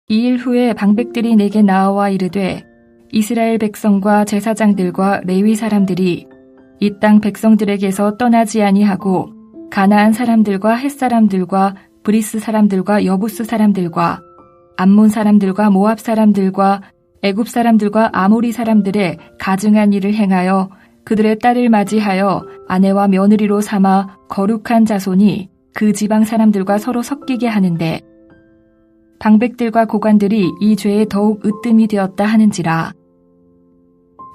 2일 후에 방백들이 내게 나와 이르되 이스라엘 백성과 제사장들과 레위 사람들이 이 땅 백성들에게서 떠나지 아니하고 가나안 사람들과 헷 사람들과 브리스 사람들과 여부스 사람들과 암몬 사람들과 모압 사람들과 애굽 사람들과 아모리 사람들의 가증한 일을 행하여 그들의 딸을 맞이하여 아내와 며느리로 삼아 거룩한 자손이 그 지방 사람들과 서로 섞이게 하는데 방백들과 고관들이 이 죄에 더욱 으뜸이 되었다 하는지라.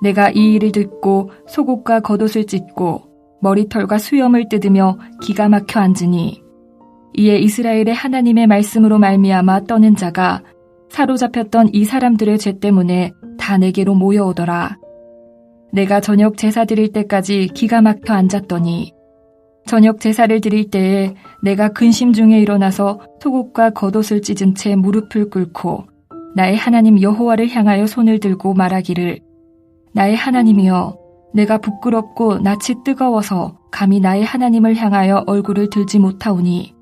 내가 이 일을 듣고 속옷과 겉옷을 찢고 머리털과 수염을 뜯으며 기가 막혀 앉으니 이에 이스라엘의 하나님의 말씀으로 말미암아 떠는 자가 사로잡혔던 이 사람들의 죄 때문에 다 내게로 모여오더라. 내가 저녁 제사 드릴 때까지 기가 막혀 앉았더니 저녁 제사를 드릴 때에 내가 근심 중에 일어나서 속옷과 겉옷을 찢은 채 무릎을 꿇고 나의 하나님 여호와를 향하여 손을 들고 말하기를 나의 하나님이여 내가 부끄럽고 낯이 뜨거워서 감히 나의 하나님을 향하여 얼굴을 들지 못하오니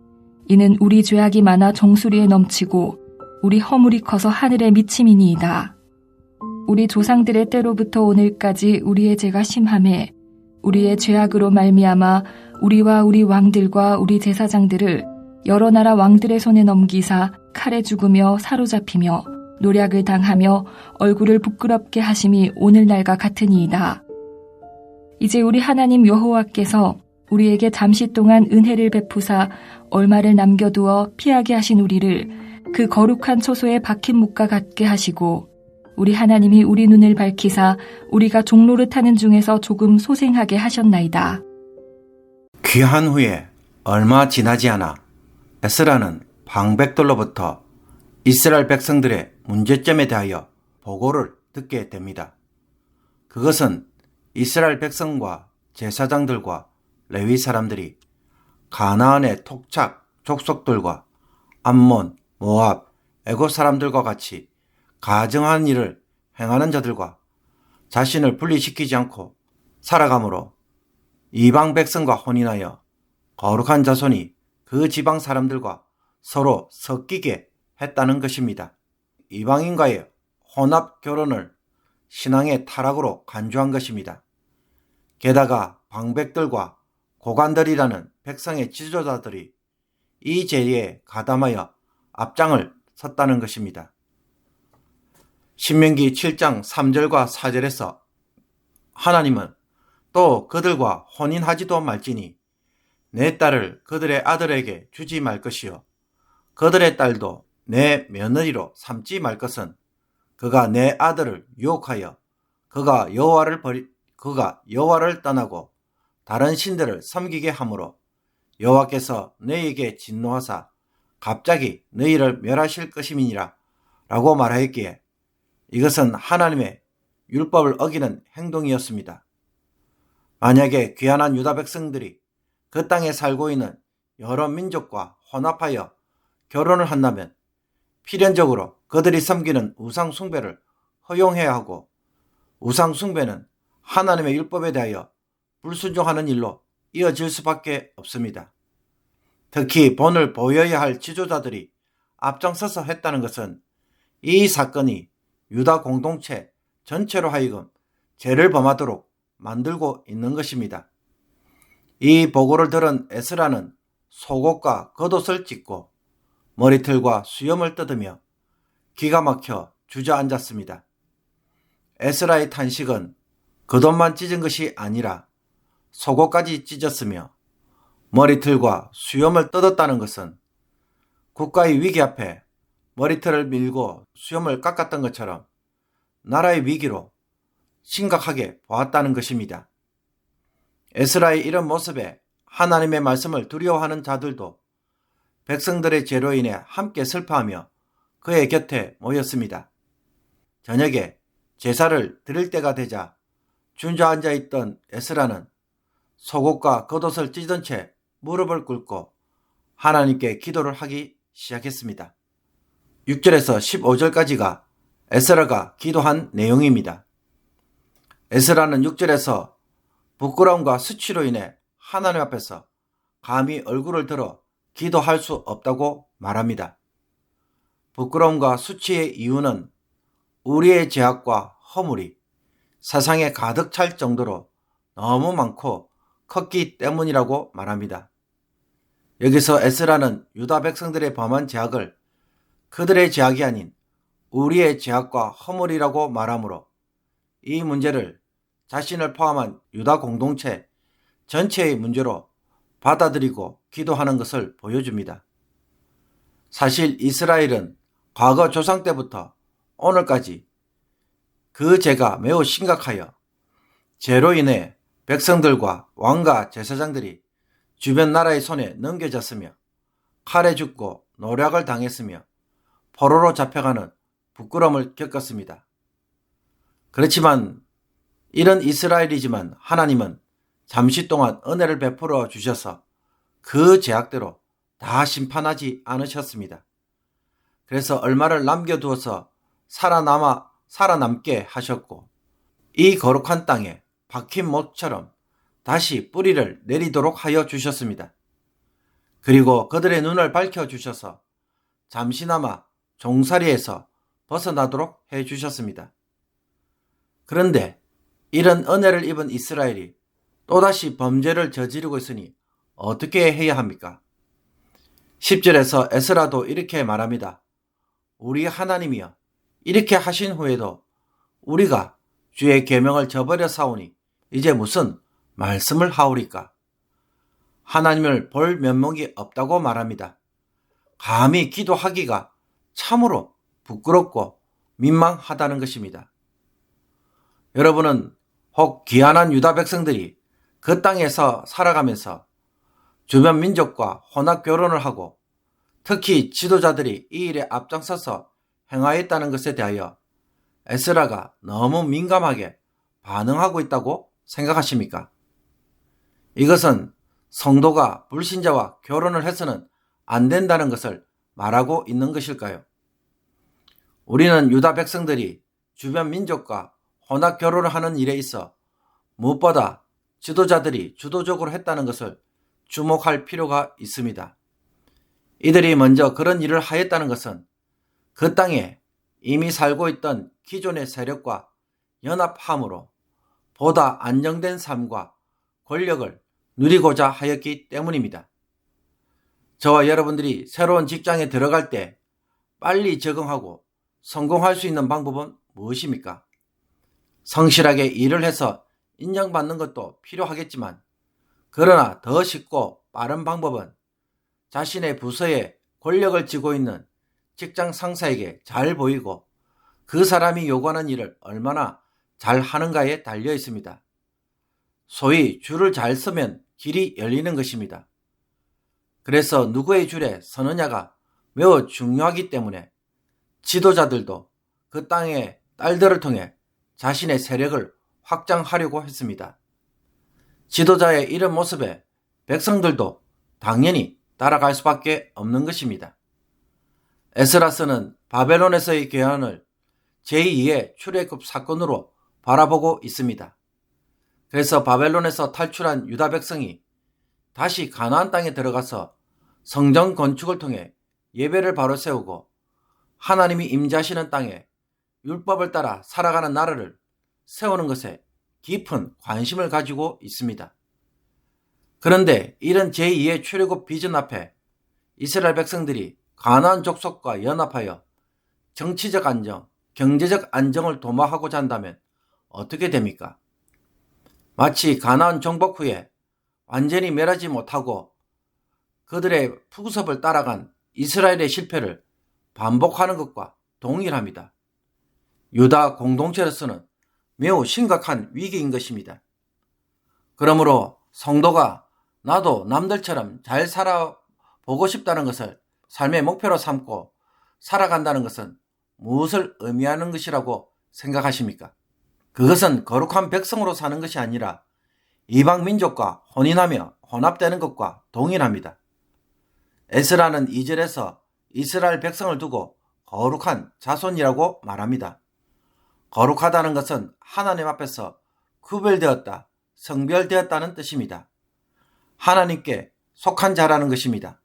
이는 우리 죄악이 많아 정수리에 넘치고 우리 허물이 커서 하늘에 미침이니이다. 우리 조상들의 때로부터 오늘까지 우리의 죄가 심하매 우리의 죄악으로 말미암아 우리와 우리 왕들과 우리 제사장들을 여러 나라 왕들의 손에 넘기사 칼에 죽으며 사로잡히며 노략을 당하며 얼굴을 부끄럽게 하심이 오늘날과 같으니이다. 이제 우리 하나님 여호와께서 우리에게 잠시 동안 은혜를 베푸사 얼마를 남겨두어 피하게 하신 우리를 그 거룩한 초소에 박힌 묵과 같게 하시고 우리 하나님이 우리 눈을 밝히사 우리가 종노릇하는 중에서 조금 소생하게 하셨나이다. 귀한 후에 얼마 지나지 않아 에스라는 방백들로부터 이스라엘 백성들의 문제점에 대하여 보고를 듣게 됩니다. 그것은 이스라엘 백성과 제사장들과 레위 사람들이 가나안의 토착 족속들과 암몬, 모압, 애굽 사람들과 같이 가증한 일을 행하는 자들과 자신을 분리시키지 않고 살아가므로 이방 백성과 혼인하여 거룩한 자손이 그 지방 사람들과 서로 섞이게 했다는 것입니다. 이방인과의 혼합 결혼을 신앙의 타락으로 간주한 것입니다. 게다가 방백들과 고관들이라는 백성의 지도자들이 이 죄에 가담하여 앞장을 섰다는 것입니다. 신명기 7장 3절과 4절에서 하나님은 또 그들과 혼인하지도 말지니 내 딸을 그들의 아들에게 주지 말 것이요 그들의 딸도 내 며느리로 삼지 말 것은 그가 내 아들을 유혹하여 그가 여호와를 떠나고 다른 신들을 섬기게 하므로 여호와께서 너희에게 진노하사 갑자기 너희를 멸하실 것임이니라 라고 말하였기에 이것은 하나님의 율법을 어기는 행동이었습니다. 만약에 귀환한 유다 백성들이 그 땅에 살고 있는 여러 민족과 혼합하여 결혼을 한다면 필연적으로 그들이 섬기는 우상 숭배를 허용해야 하고 우상 숭배는 하나님의 율법에 대하여 불순종하는 일로 이어질 수밖에 없습니다. 특히 본을 보여야 할 지도자들이 앞장서서 했다는 것은 이 사건이 유다 공동체 전체로 하여금 죄를 범하도록 만들고 있는 것입니다. 이 보고를 들은 에스라는 속옷과 겉옷을 찢고 머리털과 수염을 뜯으며 기가 막혀 주저앉았습니다. 에스라의 탄식은 겉옷만 찢은 것이 아니라 속옷까지 찢었으며 머리털과 수염을 뜯었다는 것은 국가의 위기 앞에 머리털을 밀고 수염을 깎았던 것처럼 나라의 위기로 심각하게 보았다는 것입니다. 에스라의 이런 모습에 하나님의 말씀을 두려워하는 자들도 백성들의 죄로 인해 함께 슬퍼하며 그의 곁에 모였습니다. 저녁에 제사를 드릴 때가 되자 주저앉아 있던 에스라는 속옷과 겉옷을 찢은 채 무릎을 꿇고 하나님께 기도를 하기 시작했습니다. 6절에서 15절까지가 에스라가 기도한 내용입니다. 에스라는 6절에서 부끄러움과 수치로 인해 하나님 앞에서 감히 얼굴을 들어 기도할 수 없다고 말합니다. 부끄러움과 수치의 이유는 우리의 죄악과 허물이 세상에 가득 찰 정도로 너무 많고 컸기 때문이라고 말합니다. 여기서 에스라는 유다 백성들의 범한 죄악을 그들의 죄악이 아닌 우리의 죄악과 허물이라고 말하므로 이 문제를 자신을 포함한 유다 공동체 전체의 문제로 받아들이고 기도하는 것을 보여줍니다. 사실 이스라엘은 과거 조상 때부터 오늘까지 그 죄가 매우 심각하여 죄로 인해 백성들과 왕과 제사장들이 주변 나라의 손에 넘겨졌으며 칼에 죽고 노략을 당했으며 포로로 잡혀가는 부끄러움을 겪었습니다. 그렇지만 이런 이스라엘이지만 하나님은 잠시 동안 은혜를 베풀어 주셔서 그 죄악대로 다 심판하지 않으셨습니다. 그래서 얼마를 남겨두어서 살아남게 하셨고 이 거룩한 땅에 박힌 못처럼 다시 뿌리를 내리도록 하여 주셨습니다. 그리고 그들의 눈을 밝혀주셔서 잠시나마 종살이에서 벗어나도록 해주셨습니다. 그런데 이런 은혜를 입은 이스라엘이 또다시 범죄를 저지르고 있으니 어떻게 해야 합니까? 10절에서 에스라도 이렇게 말합니다. 우리 하나님이여, 이렇게 하신 후에도 우리가 주의 계명을 저버려 사오니 이제 무슨 말씀을 하오리까? 하나님을 볼 면목이 없다고 말합니다. 감히 기도하기가 참으로 부끄럽고 민망하다는 것입니다. 여러분은 혹 귀한한 유다 백성들이 그 땅에서 살아가면서 주변 민족과 혼합 결혼을 하고 특히 지도자들이 이 일에 앞장서서 행하였다는 것에 대하여 에스라가 너무 민감하게 반응하고 있다고 생각하십니까? 이것은 성도가 불신자와 결혼을 해서는 안 된다는 것을 말하고 있는 것일까요? 우리는 유다 백성들이 주변 민족과 혼합 결혼을 하는 일에 있어 무엇보다 지도자들이 주도적으로 했다는 것을 주목할 필요가 있습니다. 이들이 먼저 그런 일을 하였다는 것은 그 땅에 이미 살고 있던 기존의 세력과 연합함으로 보다 안정된 삶과 권력을 누리고자 하였기 때문입니다. 저와 여러분들이 새로운 직장에 들어갈 때 빨리 적응하고 성공할 수 있는 방법은 무엇입니까? 성실하게 일을 해서 인정받는 것도 필요하겠지만 그러나 더 쉽고 빠른 방법은 자신의 부서에 권력을 쥐고 있는 직장 상사에게 잘 보이고 그 사람이 요구하는 일을 얼마나 잘 하는가에 달려 있습니다. 소위 줄을 잘 서면 길이 열리는 것입니다. 그래서 누구의 줄에 서느냐가 매우 중요하기 때문에 지도자들도 그 땅의 딸들을 통해 자신의 세력을 확장하려고 했습니다. 지도자의 이런 모습에 백성들도 당연히 따라갈 수밖에 없는 것입니다. 에스라서는 바벨론에서의 괴환을 제2의 출애굽 사건으로 바라보고 있습니다. 그래서 바벨론에서 탈출한 유다 백성이 다시 가나안 땅에 들어가서 성전 건축을 통해 예배를 바로 세우고 하나님이 임재하시는 땅에 율법을 따라 살아가는 나라를 세우는 것에 깊은 관심을 가지고 있습니다. 그런데 이런 제2의 출애굽 비전 앞에 이스라엘 백성들이 가나안 족속과 연합하여 정치적 안정, 경제적 안정을 도모하고자 한다면 어떻게 됩니까? 마치 가나안 정복 후에 완전히 멸하지 못하고 그들의 푸구섭을 따라간 이스라엘의 실패를 반복하는 것과 동일합니다. 유다 공동체로서는 매우 심각한 위기인 것입니다. 그러므로 성도가 나도 남들처럼 잘 살아보고 싶다는 것을 삶의 목표로 삼고 살아간다는 것은 무엇을 의미하는 것이라고 생각하십니까? 그것은 거룩한 백성으로 사는 것이 아니라 이방 민족과 혼인하며 혼합되는 것과 동일합니다. 에스라는 2절에서 이스라엘 백성을 두고 거룩한 자손이라고 말합니다. 거룩하다는 것은 하나님 앞에서 구별되었다, 성별되었다는 뜻입니다. 하나님께 속한 자라는 것입니다.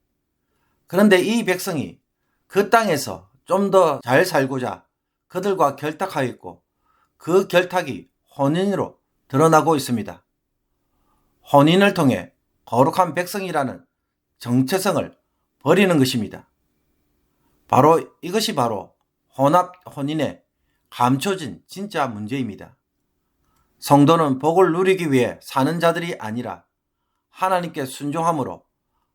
그런데 이 백성이 그 땅에서 좀 더 잘 살고자 그들과 결탁하였고 그 결탁이 혼인으로 드러나고 있습니다. 혼인을 통해 거룩한 백성이라는 정체성을 버리는 것입니다. 이것이 바로 혼합 혼인에 감춰진 진짜 문제입니다. 성도는 복을 누리기 위해 사는 자들이 아니라 하나님께 순종함으로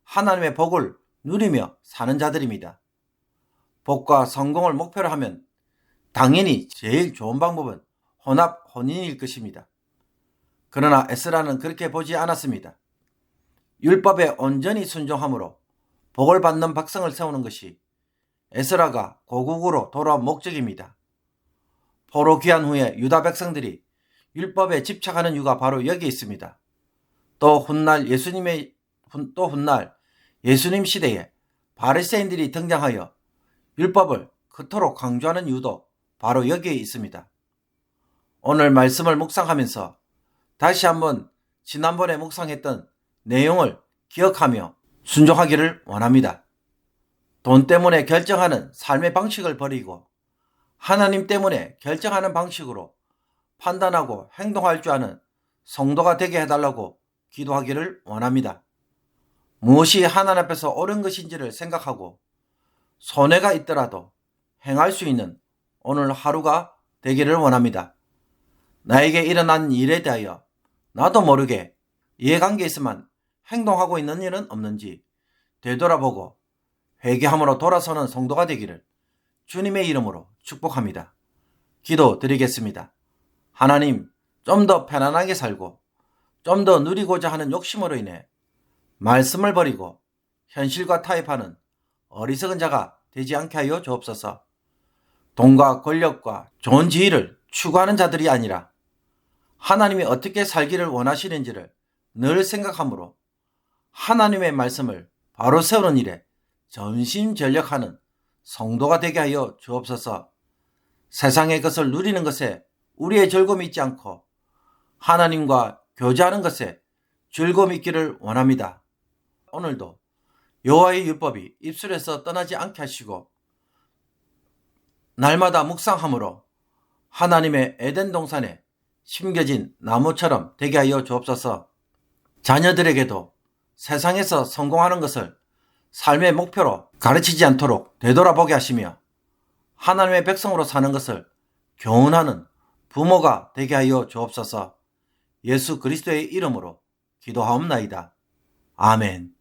하나님의 복을 누리며 사는 자들입니다. 복과 성공을 목표로 하면 당연히 제일 좋은 방법은 혼합 혼인일 것입니다. 그러나 에스라는 그렇게 보지 않았습니다. 율법에 온전히 순종함으로 복을 받는 백성을 세우는 것이 에스라가 고국으로 돌아온 목적입니다. 포로 귀환 후에 유다 백성들이 율법에 집착하는 이유가 바로 여기에 있습니다. 또 훗날 예수님 시대에 바리새인들이 등장하여 율법을 그토록 강조하는 이유도 바로 여기에 있습니다. 오늘 말씀을 묵상하면서 다시 한번 지난번에 묵상했던 내용을 기억하며 순종하기를 원합니다. 돈 때문에 결정하는 삶의 방식을 버리고 하나님 때문에 결정하는 방식으로 판단하고 행동할 줄 아는 성도가 되게 해달라고 기도하기를 원합니다. 무엇이 하나님 앞에서 옳은 것인지를 생각하고 손해가 있더라도 행할 수 있는 오늘 하루가 되기를 원합니다. 나에게 일어난 일에 대하여 나도 모르게 이해관계 있으면 행동하고 있는 일은 없는지 되돌아보고 회개함으로 돌아서는 성도가 되기를 주님의 이름으로 축복합니다. 기도 드리겠습니다. 하나님, 좀 더 편안하게 살고 좀 더 누리고자 하는 욕심으로 인해 말씀을 버리고 현실과 타협하는 어리석은 자가 되지 않게 하여 주옵소서. 돈과 권력과 좋은 지위를 추구하는 자들이 아니라 하나님이 어떻게 살기를 원하시는지를 늘 생각하므로 하나님의 말씀을 바로 세우는 일에 전심전력하는 성도가 되게 하여 주옵소서. 세상의 것을 누리는 것에 우리의 즐거움이 있지 않고 하나님과 교제하는 것에 즐거움이 있기를 원합니다. 오늘도 여호와의 율법이 입술에서 떠나지 않게 하시고 날마다 묵상함으로 하나님의 에덴 동산에 심겨진 나무처럼 되게 하여 주옵소서. 자녀들에게도 세상에서 성공하는 것을 삶의 목표로 가르치지 않도록 되돌아보게 하시며 하나님의 백성으로 사는 것을 교훈하는 부모가 되게 하여 주옵소서. 예수 그리스도의 이름으로 기도하옵나이다. 아멘.